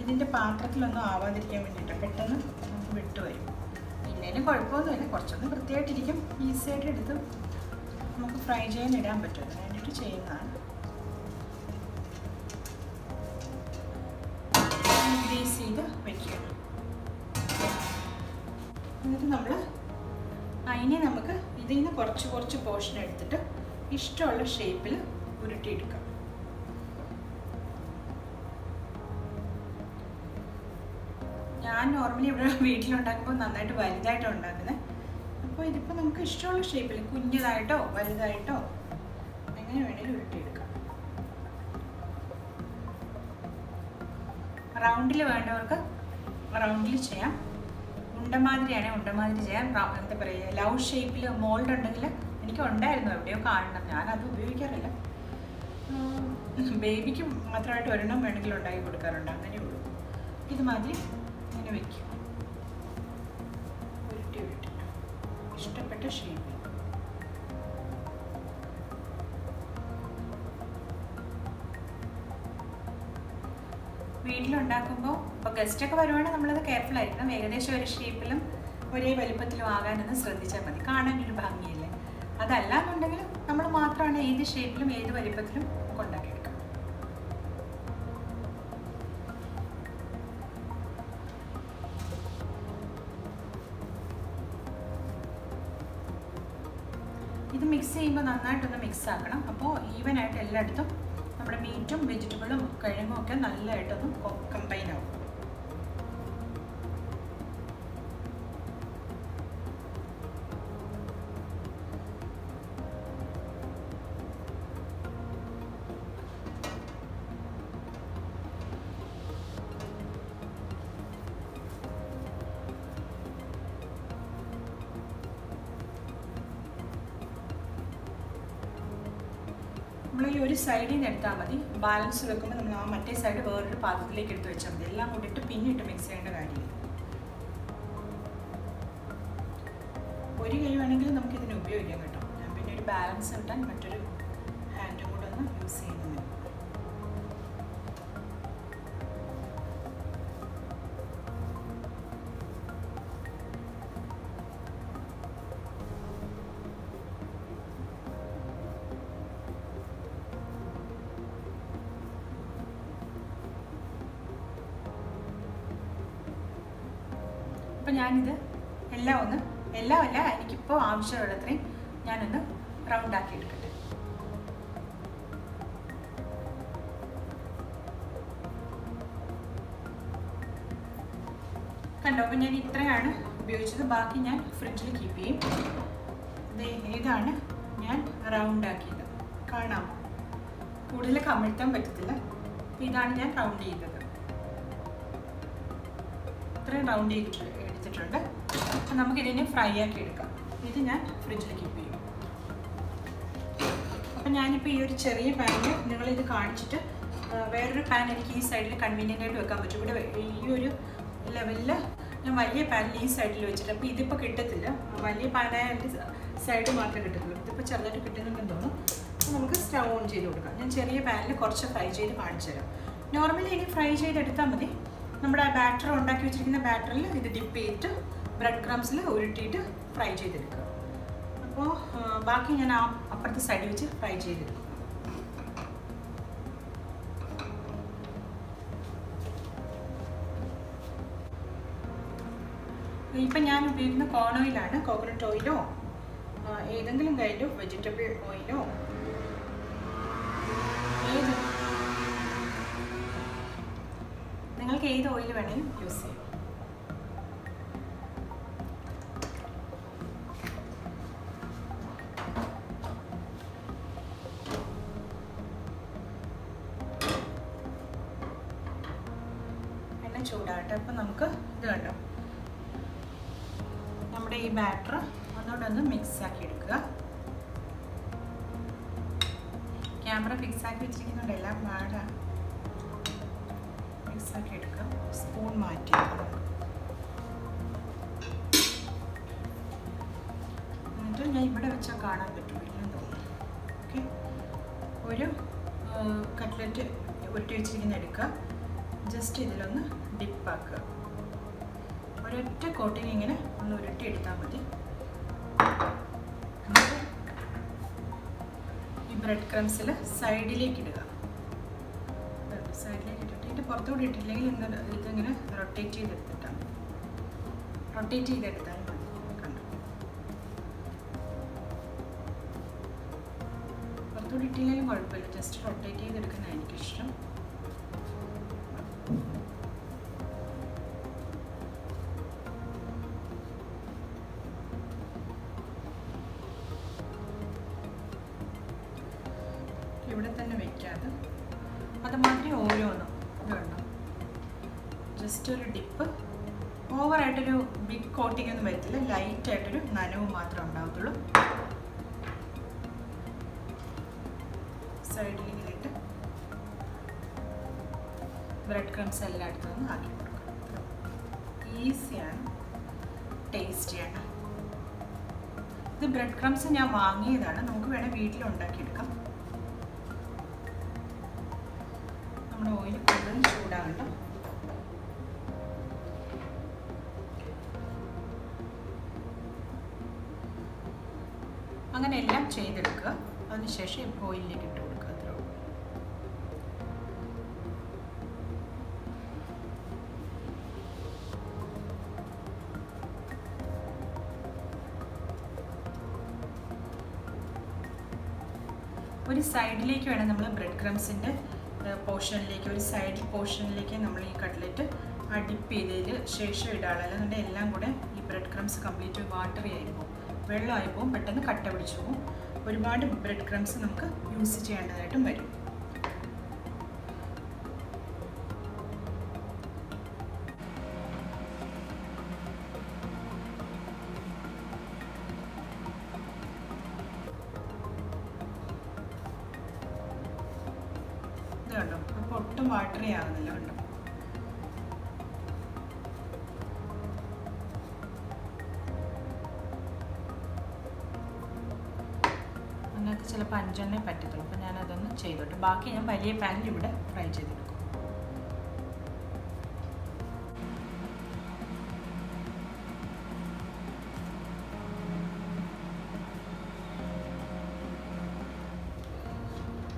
ഇതിൻ്റെ പാത്രത്തിലൊന്നും ആവാതിരിക്കാൻ വേണ്ടിയിട്ടാണ്, പെട്ടെന്ന് നമുക്ക് വിട്ടുവരും. പിന്നേലും കുഴപ്പമൊന്നുമില്ല, കുറച്ചൊന്ന് വൃത്തിയായിട്ടിരിക്കും. ഈസിയായിട്ട് എടുത്ത് നമുക്ക് ഫ്രൈ ചെയ്യാൻ ഇടാൻ പറ്റും. അതിന് വേണ്ടിയിട്ട് ചെയ്യുന്നതാണ്. ഗ്രീസ് ചെയ്ത് വയ്ക്കുക. നമ്മൾ അതിനെ നമുക്ക് ഇതിൽ നിന്ന് കുറച്ച് പോർഷൻ എടുത്തിട്ട് ഇഷ്ടമുള്ള ഷേപ്പിൽ ഉരുട്ടിയെടുക്കാം. ഞാൻ നോർമലി ഇവിടെ വീട്ടിലുണ്ടാക്കുമ്പോൾ നന്നായിട്ട് വലുതായിട്ടാണ് ഉണ്ടാക്കുന്നത്. അപ്പോൾ ഇതിപ്പോൾ നമുക്ക് ഇഷ്ടമുള്ള ഷേപ്പിൽ കുഞ്ഞതായിട്ടോ വലുതായിട്ടോ എങ്ങനെ വേണേലും ഉരുട്ടിയെടുക്കാം. റൗണ്ടിൽ വേണ്ടവർക്ക് റൗണ്ടിൽ ചെയ്യാം, ഉണ്ടമാതിരിയാണെങ്കിൽ ഉണ്ടമാതിരി ചെയ്യാം. എന്താ പറയുക, ലവ് ഷേപ്പിൽ മോൾഡ് ഉണ്ടെങ്കിൽ എനിക്ക് ഉണ്ടായിരുന്നു, എവിടെയോ കാണണം, ഞാനത് ഉപയോഗിക്കാറില്ല. ബേബിക്ക് മാത്രമായിട്ട് ഒരെണ്ണം വേണമെങ്കിൽ ഉണ്ടാക്കി കൊടുക്കാറുണ്ട്, അങ്ങനെയുള്ളൂ. ഇതുമാതിരി ഇങ്ങനെ വയ്ക്കും, ഉരുട്ടി ഇഷ്ടപ്പെട്ട ഷേപ്പിൽ. വീട്ടിലുണ്ടാക്കുമ്പോൾ ഇപ്പോൾ ഗസ്റ്റൊക്കെ വരുവാണെങ്കിൽ നമ്മളത് കെയർഫുൾ ആയിരിക്കണം. ഏകദേശം ഒരു ഷേപ്പിലും ഒരേ വലിപ്പത്തിലും ആകാനൊന്ന് ശ്രദ്ധിച്ചാൽ മതി, കാണാനൊരു ഭംഗിയില്ലേ. അതല്ലാന്നുണ്ടെങ്കിൽ നമ്മൾ മാത്രമാണ് ഏത് ഷേപ്പിലും ഏത് വലിപ്പത്തിലും ഉണ്ടാക്കിയെടുക്കാം. ഇത് മിക്സ് ചെയ്യുമ്പോൾ നന്നായിട്ടൊന്ന് മിക്സ് ആക്കണം. അപ്പോൾ ഈവനായിട്ട് എല്ലായിടത്തും നമ്മുടെ മീറ്റും വെജിറ്റബിളും കിഴങ്ങും ഒക്കെ നല്ലതായിട്ടൊന്ന് കമ്പൈൻ ആവും. നമ്മൾ ഈ ഒരു സൈഡിൽ നിന്ന് എടുത്താൽ മതി. ബാലൻസ് വെക്കുമ്പോൾ നമ്മൾ ആ മറ്റേ സൈഡ് വേറൊരു പാത്രത്തിലേക്ക് എടുത്ത് വെച്ചാൽ മതി. എല്ലാം കൂടിയിട്ട് പിന്നിട്ട് മിക്സ് ചെയ്യേണ്ട കാര്യമില്ല. ഒരു കൈ വേണമെങ്കിൽ നമുക്കിതിന് ഉപയോഗിക്കാം കേട്ടോ. ഞാൻ പിന്നെ ഒരു ബാലൻസ് കിട്ടാൻ മറ്റൊരു ഹാൻഡും കൂടെ ഒന്ന് യൂസ് ചെയ്യുന്നത്. അപ്പോൾ ഞാനിത് എല്ലാം അല്ല, എനിക്കിപ്പോൾ ആവശ്യമുള്ളത്രയും ഞാനൊന്ന് റൗണ്ടാക്കി എടുക്കട്ടെ. കണ്ടോ, അപ്പോൾ ഞാൻ ഇത്രയാണ് ഉപയോഗിച്ചത്. ബാക്കി ഞാൻ ഫ്രിഡ്ജിൽ കീപ്പ് ചെയ്യും. ഇതാണ് ഞാൻ റൗണ്ടാക്കിയത്, കാണാമോ? കൂടുതൽ കമിഴ്ത്താൻ പറ്റത്തില്ല. അപ്പോൾ ഇതാണ് ഞാൻ റൗണ്ട് ചെയ്തത്. ഇത്രയും റൗണ്ട് എടുത്തിട്ടുണ്ട്. അപ്പം നമുക്കിതിനെ ഫ്രൈ ആക്കി എടുക്കാം. ഇത് ഞാൻ ഫ്രിഡ്ജിൽ കീപ്പ് ചെയ്യും. അപ്പം ഞാനിപ്പോൾ ഈ ഒരു ചെറിയ പാനിൽ നിങ്ങളിത് കാണിച്ചിട്ട് വേറൊരു പാൻ എനിക്ക് ഈ സൈഡിൽ കൺവീനിയൻ്റ് ആയിട്ട് വെക്കാൻ പറ്റും. ഇവിടെ ഈ ഒരു ലെവലിൽ ഞാൻ വലിയ പാനിൽ ഈ സൈഡിൽ വെച്ചിട്ട്, അപ്പോൾ ഇതിപ്പോൾ കിട്ടത്തില്ല. വലിയ പാനായിട്ട് സൈഡ് മാത്രമേ കിട്ടത്തുള്ളൂ. ഇതിപ്പോൾ ചെറുതായിട്ട് കിട്ടുന്നുണ്ടെന്ന് തോന്നുന്നു. അപ്പോൾ നമുക്ക് സ്റ്റൗ ഓൺ ചെയ്ത് കൊടുക്കാം. ഞാൻ ചെറിയ പാനിൽ കുറച്ച് ഫ്രൈ ചെയ്ത് കാണിച്ചു തരാം. നോർമലി ഇനി ഫ്രൈ ചെയ്തെടുത്താൽ മതി. നമ്മുടെ ആ ബാറ്റർ ഉണ്ടാക്കി വെച്ചിരിക്കുന്ന ബാറ്ററിൽ ഇത് ഡിപ്പ് ചെയ്തിട്ട് ബ്രെഡ് ക്രംസിൽ ഉരുട്ടിയിട്ട് ഫ്രൈ ചെയ്തെടുക്കുക. അപ്പോൾ ബാക്കി ഞാൻ ആ അപ്പുറത്തെ സൈഡിൽ വെച്ച് ഫ്രൈ ചെയ്തെടുക്കും. ഇപ്പം ഞാൻ ഉപയോഗിക്കുന്ന കോൺ ഓയിലാണ്. കോക്കനട്ട് ഓയിലോ ഏതെങ്കിലും കൈൻഡ് ഓഫ് വെജിറ്റബിൾ ഓയിലോ നിങ്ങൾക്ക് ഏത് ഓയിൽ വേണമെങ്കിലും യൂസ് ചെയ്യാം. എണ്ണ ചൂടാകട്ടെ. അപ്പം നമുക്ക് ഇത് കണ്ടോ, നമ്മുടെ ഈ ബാറ്റർ ഒന്നുകൂടെ മിക്സ് ആക്കി എടുക്കുക. ക്യാമറ ഫിക്സ് ആക്കി വെച്ചിരിക്കുന്നുണ്ട്, എല്ലാം പാടാണ്. മിക്സ് ആക്കി എടുക്കുക. സ്പൂൺ മാറ്റി എന്നിട്ട് ഞാൻ ഇവിടെ വെച്ചാൽ കാണാൻ പറ്റുമില്ലെന്ന് തോന്നുന്നു. ഓക്കെ, ഒരു കട്ട്ലറ്റ് ഉരുട്ടി വെച്ചിരിക്കുന്ന എടുക്കുക. ജസ്റ്റ് ഇതിലൊന്ന് ഡിപ്പാക്കുക. ഒരൊറ്റ കോട്ടിങ് ഇങ്ങനെ ഒന്ന് ഉരുട്ടി എടുത്താൽ മതി. ഈ ബ്രെഡ് ക്രംസിൽ സൈഡിലേക്ക് ഇടുക. സൈഡിലേക്ക് ഇട്ടിട്ട് ഇതിൻ്റെ പുറത്തുകൂടി ഇട്ടില്ലെങ്കിൽ ഇതിങ്ങനെ റൊട്ടേറ്റ് ചെയ്തെടുത്താൽ മതി. പുറത്തോട്ട് ഇട്ടില്ലെങ്കിലും കുഴപ്പമില്ല, ജസ്റ്റ് റൊട്ടേറ്റ് ചെയ്തെടുക്കുന്നതാണ് എനിക്കിഷ്ടം. ഇവിടെ തന്നെ വെക്കാതെ അതുമാതിരി ഓരോന്നും ഇതുണ്ടോ, ജസ്റ്റ് ഒരു ഡിപ്പ്. ഓവറായിട്ടൊരു ബിഗ് കോട്ടിംഗ് ഒന്നും വരത്തില്ല, ലൈറ്റായിട്ടൊരു നനവ് മാത്രമേ ഉണ്ടാകത്തുള്ളൂ. സൈഡിൽ ഇങ്ങനെ ഇട്ട് ബ്രെഡ് ക്രംസ് എല്ലാം എടുത്തൊന്ന് ആക്കി കൊടുക്കാം. ഈസിയാണ്, ടേസ്റ്റിയാണ്. ഇത് ബ്രെഡ് ക്രംസ് ഞാൻ വാങ്ങിയതാണ്, നമുക്ക് വേണേൽ വീട്ടിലുണ്ടാക്കിയെടുക്കാം. നമ്മുടെ ഓയിൽ കൂടുതൽ ചൂടാകണ്ട. അങ്ങനെ എല്ലാം ചെയ്തെടുക്കുക. അതിനുശേഷം ഓയിലിലേക്ക് ഇട്ട് കൊടുക്കുക. അത്രേ ഉള്ളൂ. ഒരു സൈഡിലേക്ക് വേണം നമ്മൾ ബ്രെഡ് ക്രംസിൻ്റെ പോർഷനിലേക്ക്, ഒരു സൈഡ് പോർഷനിലേക്ക് നമ്മൾ ഈ കട്ട്ലറ്റ് ഡിപ്പ് ചെയ്തതിന് ശേഷം ഇടാനുള്ള, അല്ലാതെ എല്ലാം കൂടെ ഈ ബ്രെഡ് ക്രംസ് കംപ്ലീറ്റ് വാട്ടറി ആയിപ്പോൾ വെള്ളമായിപ്പോൾ പെട്ടെന്ന് കട്ട പിടിച്ചു പോകും. ഒരുപാട് ബ്രെഡ് ക്രംസ് നമുക്ക് യൂസ് ചെയ്യേണ്ടതായിട്ടും വരും. ഇത് കണ്ടോ, അപ്പോൾ ഒട്ടും വാട്ടറി ആകുന്നില്ല. കണ്ടോ, അതിനകത്ത് ചിലപ്പോൾ 5 എണ്ണേ പറ്റത്തുള്ളൂ. അപ്പോൾ ഞാനതൊന്ന് ചെയ്തോട്ടെ. ബാക്കി ഞാൻ വലിയ പാനിൽ ഇവിടെ ഫ്രൈ ചെയ്തെടുക്കും.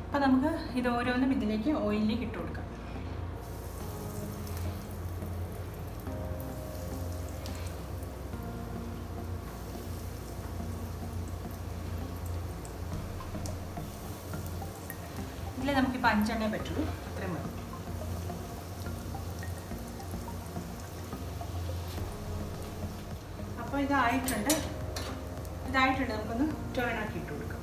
അപ്പോൾ നമുക്ക് ഇത് ഓരോന്നും ഇതിലേക്ക് ഓയിലിലേക്ക് ഇട്ട് കൊടുക്കാം. ഇതിൽ നമുക്കിപ്പോൾ 5 എണ്ണേ പറ്റുള്ളൂ, അത്രയും മതി. അപ്പോൾ ഇതായിട്ടുണ്ട്. നമുക്കൊന്ന് ടേൺ ആക്കി ഇട്ട് കൊടുക്കാം.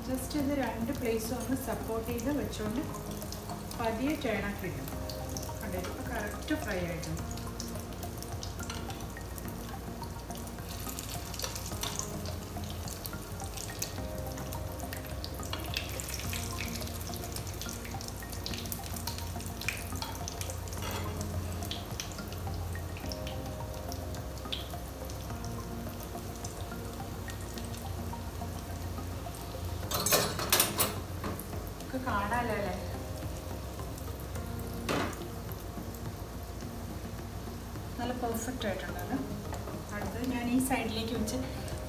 ജസ്റ്റ് ഇത് 2 പ്ലേസും ഒന്ന് സപ്പോർട്ട് ചെയ്ത് വെച്ചുകൊണ്ട് പതിയെ ടേൺ ആക്കി ഇടണം. കണ്ടോ, ഇപ്പോൾ കറക്റ്റ് ഫ്രൈ ആയിട്ടുണ്ട്. കാണാമല്ലോ അല്ലേ, നല്ല പെർഫെക്റ്റ് ആയിട്ടുണ്ടല്ലോ. അടുത്തത് ഞാൻ ഈ സൈഡിലേക്ക് വെച്ച്,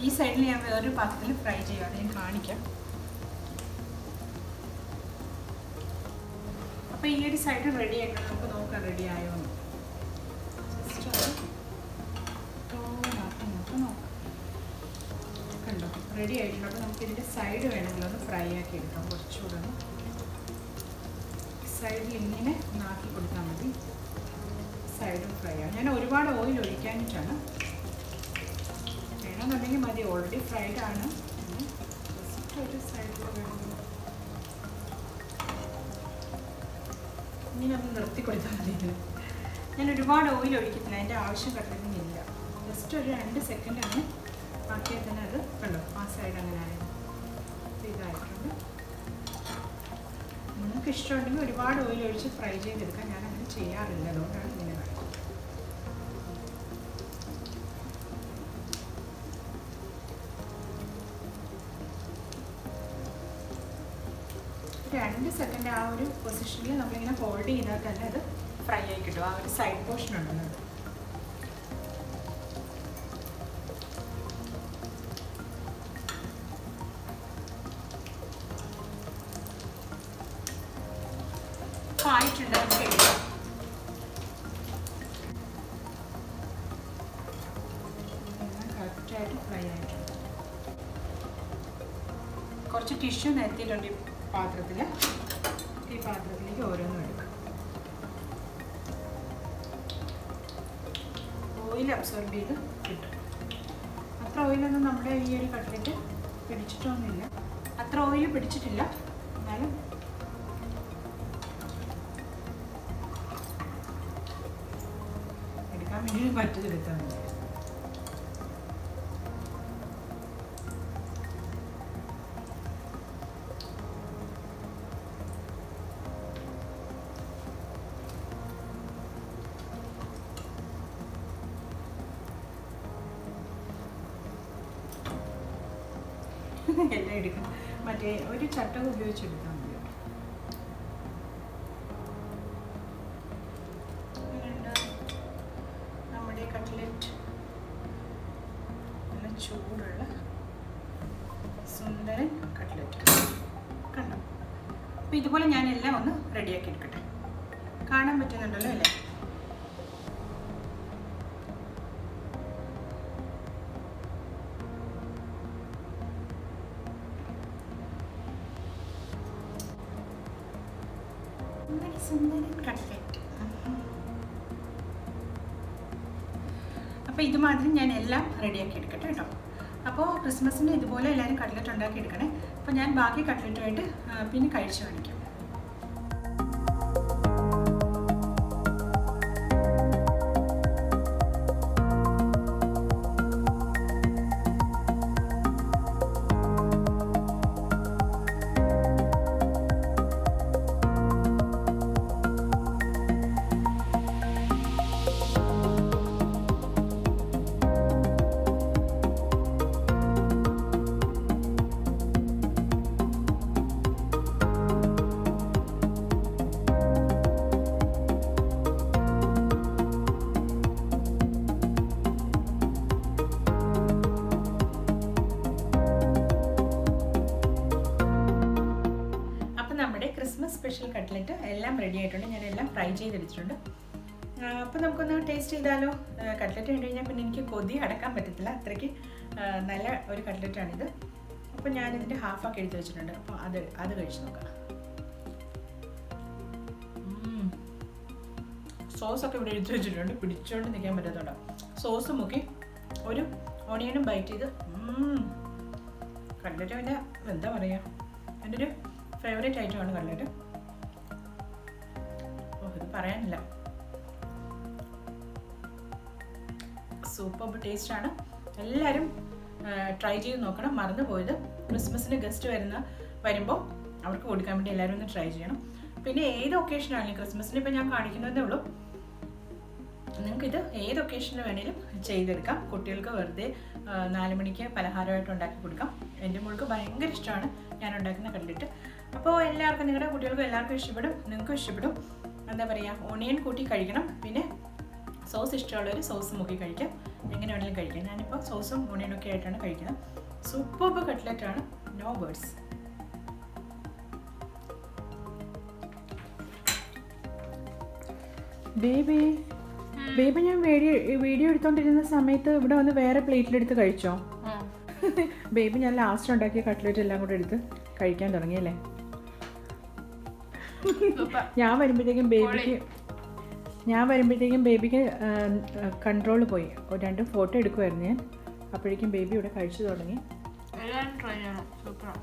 ഈ സൈഡിൽ ഞാൻ വേറൊരു പാത്രത്തിൽ ഫ്രൈ ചെയ്യാം, അത് ഞാൻ കാണിക്കാം. അപ്പോൾ ഈ ഒരു സൈഡ് റെഡി ആയിട്ടുണ്ട്. നമുക്ക് നോക്കാം റെഡി ആയോ എന്ന്. ജസ്റ്റ് നമുക്ക് നോക്കാം. കണ്ടോ, റെഡി ആയിട്ടുണ്ട്. അപ്പോൾ നമുക്ക് ഇതിൻ്റെ സൈഡ് വേണമെങ്കിൽ ഒന്ന് ഫ്രൈ ആക്കി എടുക്കാം. കുറച്ചുകൂടെ ഒന്ന് സൈഡിൽ ഇങ്ങനെ നാക്കി കൊടുത്താൽ മതി. സൈഡും ഫ്രൈ ആണ്. ഞാൻ ഒരുപാട് ഓയിൽ ഒഴിക്കാനിട്ടാണ്, വേണമെന്നുണ്ടെങ്കിൽ മതി, ഓൾറെഡി ഫ്രൈഡ് ആണ്. ജസ്റ്റ് ഒരു സൈഡിൽ വേണമെങ്കിൽ ഇങ്ങനെ ഒന്ന് നിർത്തി കൊടുത്താൽ മതി. ഞാൻ ഒരുപാട് ഓയിൽ ഒഴിക്കത്തില്ല, അതിൻ്റെ ആവശ്യം കട്ട്ലറ്റിനില്ല. ജസ്റ്റ് ഒരു 2 സെക്കൻഡ് അങ്ങനെ ആക്കിയാൽ തന്നെ അത് കണ്ടോ, ആ സൈഡ് അങ്ങനെ ആയത്. ഇതായിട്ടുണ്ട്. നിങ്ങൾക്ക് ഇഷ്ടമുണ്ടെങ്കിൽ ഒരുപാട് ഓയിൽ ഒഴിച്ച് ഫ്രൈ ചെയ്തെടുക്കാം. ഞാൻ അങ്ങനെ ചെയ്യാറില്ല, അതുകൊണ്ടാണ് ഇങ്ങനെ കാണിക്കുന്നത്. 2 സെക്കൻഡ് ആ ഒരു പൊസിഷനിൽ നമ്മളിങ്ങനെ ഹോൾഡ് ചെയ്താൽ തന്നെ അത് ഫ്രൈ ആയി കിട്ടും. ആ ഒരു സൈഡ് പോർഷൻ ഉണ്ടെന്നത്. ആയിട്ടുണ്ട്, നമുക്ക് എടുക്കാം. കുറച്ച് ടിഷ്യൂ നിരത്തിയിട്ടുണ്ട് ഈ പാത്രത്തിൽ. ഈ പാത്രത്തിലേക്ക് ഓരോന്നും എടുക്കാം. ഓയിൽ അബ്സോർബ് ചെയ്ത് കിട്ടും. അത്ര ഓയിലൊന്നും നമ്മുടെ ഈ ഒരു കട്ട്ലറ്റ് പിടിച്ചിട്ടൊന്നുമില്ല, അത്ര ഓയിൽ പിടിച്ചിട്ടില്ല. എന്നാലും എടുക്കാൻ വേണ്ടി പറ്റെടുത്താൽ മതി. എല്ലാം എടുക്കണം. മറ്റേ ഒരു ചട്ടകം ഉപയോഗിച്ചെടുത്താൽ മതി. നമ്മുടെ കട്ട്ലറ്റ് നല്ല ചൂടുള്ള സുന്ദരൻ കട്ട്ലറ്റ് കണ്ടോ. അപ്പോൾ ഇതുപോലെ ഞാൻ എല്ലാം ഒന്ന് റെഡിയാക്കി എടുക്കട്ടെ. കാണാൻ പറ്റുന്നുണ്ടല്ലോ അല്ലേ? സുന്ദരൻ കട്ട്ലറ്റ്. അപ്പോൾ ഇതുമാതിരി ഞാൻ എല്ലാം റെഡിയാക്കി എടുക്കട്ടെ കേട്ടോ. അപ്പോൾ ക്രിസ്മസിന് ഇതുപോലെ എല്ലാവരും കട്ട്ലറ്റ് ഉണ്ടാക്കി എടുക്കണേ. അപ്പോൾ ഞാൻ ബാക്കി കട്ട്ലറ്റുമായിട്ട് പിന്നെ കഴിച്ചു കാണിക്കാം. ക്രിസ്മസ് സ്പെഷ്യൽ കട്ട്ലറ്റ് എല്ലാം റെഡി ആയിട്ടുണ്ട്. ഞാൻ എല്ലാം ഫ്രൈ ചെയ്തെടുത്തിട്ടുണ്ട്. അപ്പോൾ നമുക്കൊന്ന് ടേസ്റ്റ് ചെയ്താലോ. കട്ട്ലറ്റ് കണ്ടു കഴിഞ്ഞാൽ പിന്നെ എനിക്ക് കൊതി അടക്കാൻ പറ്റത്തില്ല, അത്രയ്ക്ക് നല്ല ഒരു കട്ട്ലറ്റാണിത്. അപ്പോൾ ഞാനിതിൻ്റെ ഹാഫൊക്കെ എടുത്ത് വെച്ചിട്ടുണ്ട്. അപ്പോൾ അത് കഴിച്ച് നോക്കാം. സോസൊക്കെ ഇവിടെ എടുത്ത് വെച്ചിട്ടുണ്ട്, പിടിച്ചുകൊണ്ട് നിൽക്കാൻ പറ്റാത്തതുണ്ടോ. സോസ് മുക്കി ഒരു ഓണിയനും ബൈറ്റ് ചെയ്ത് കട്ട്ലറ്റ് പിന്നെ എന്താ പറയുക, എൻ്റെ ഒരു ഫേവറേറ്റ് ഐറ്റമാണ് കട്ട്ലറ്റ്. ഇത് പറയാനില്ല, സൂപ്പർ ടേസ്റ്റാണ്. എല്ലാവരും ട്രൈ ചെയ്ത് നോക്കണം. മറന്നു പോയത്, ക്രിസ്മസിന് ഗസ്റ്റ് വരുമ്പോൾ അവർക്ക് കൊടുക്കാൻ വേണ്ടി എല്ലാവരും ഒന്ന് ട്രൈ ചെയ്യണം. പിന്നെ ഏത് ഒക്കേഷനാണെങ്കിലും, ക്രിസ്മസിന് ഇപ്പം ഞാൻ കാണിക്കുന്നതേ ഉള്ളൂ, നിങ്ങൾക്കിത് ഏത് ഒക്കേഷനിൽ വേണേലും ചെയ്തെടുക്കാം. കുട്ടികൾക്ക് വെറുതെ 4 മണിക്ക് പലഹാരമായിട്ട് ഉണ്ടാക്കി കൊടുക്കാം. എൻ്റെ മോൾക്ക് ഭയങ്കര ഇഷ്ടമാണ് ഞാൻ ഉണ്ടാക്കുന്ന കട്ട്ലറ്റ്. അപ്പോൾ എല്ലാവർക്കും, നിങ്ങളുടെ കുട്ടികൾക്കും എല്ലാവർക്കും ഇഷ്ടപ്പെടും, നിങ്ങൾക്കും ഇഷ്ടപ്പെടും. എന്താ പറയുക, ഓണിയൻ കൂട്ടി കഴിക്കണം. പിന്നെ സോസ് ഇഷ്ടമുള്ളവർ സോസ് മുക്കി കഴിക്കാം, എങ്ങനെ വേണമെങ്കിലും കഴിക്കാം. ഞാനിപ്പോൾ സോസും ഓണിയനൊക്കെ ആയിട്ടാണ് കഴിക്കുന്നത്. സൂപ്പർ കട്ട്ലറ്റാണ്, നോ വേർഡ്സ്. ബേബി ഞാൻ വീഡിയോ എടുത്തോണ്ടിരുന്ന സമയത്ത് ഇവിടെ വന്ന് വേറെ പ്ലേറ്റിലെടുത്ത് കഴിച്ചോ? ബേബി ഞാൻ ലാസ്റ്റ് ഉണ്ടാക്കിയ കട്ട്ലറ്റ് എല്ലാം കൂടെ എടുത്ത് കഴിക്കാൻ തുടങ്ങിയല്ലേ. ഞാൻ വരുമ്പോഴത്തേക്കും ബേബിക്ക് കൺട്രോൾ പോയി. 2 ഫോട്ടോ എടുക്കുമായിരുന്നു ഞാൻ. അപ്പോഴേക്കും ബേബി ഇവിടെ കഴിച്ചു തുടങ്ങി. എല്ലാം ട്രൈ ചെയ്യണം, സൂപ്പറാണ്.